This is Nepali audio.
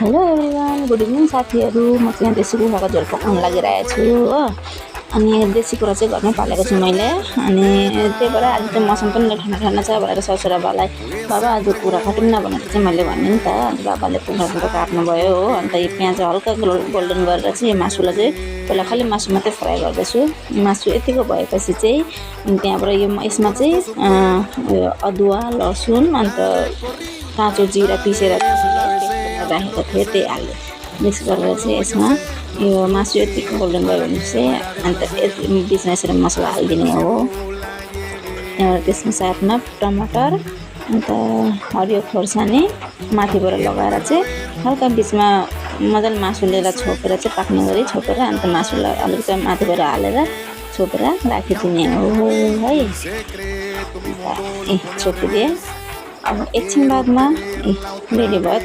हेलो एभ्रिवान, गुड इभिनिङ साथीहरू। म चाहिँ यहाँ देसी कुखुराको झोल पकाउन लागिरहेको छु हो। अनि देसी कुखुरा चाहिँ घरमै पालेको छु मैले। अनि त्यही भएर आज चाहिँ मौसम पनि ठन्डा ठन्डा छ भनेर ससुराबालाई बाबा आज कुखुरा काटौँ न भनेर चाहिँ मैले भने नि त। अनि बाबाले कुखुरा काट्नुभयो हो। अन्त यो प्याज हल्का गोल्डन गरेर चाहिँ मासुलाई चाहिँ पहिला खालि मासु मात्रै फ्राई गर्दैछु। मासु यतिको भएपछि चाहिँ त्यहाँबाट यसमा चाहिँ अदुवा लसुन अन्त काँचो जिरा पिसेर राखेको थिएँ त्यही हाल्यो। मिक्स गरेर चाहिँ यसमा यो मासु यतिको गोल्डन भयो भने चाहिँ अन्त बिचमा यसरी मसला हालिदिने हो। त्यहाँबाट त्यसमा साथमा टमाटर अन्त हरियो खोर्सानी माथिबाट लगाएर चाहिँ हल्का बिचमा मजाले मासु लिएर छोपेर चाहिँ पाक्ने गरी छोपेर अन्त मासुलाई अलिकति माथिबाट हालेर छोपेर राखिदिने हो है। छोपिदिएँ। अब एकछिन बादमा रेडी भयो।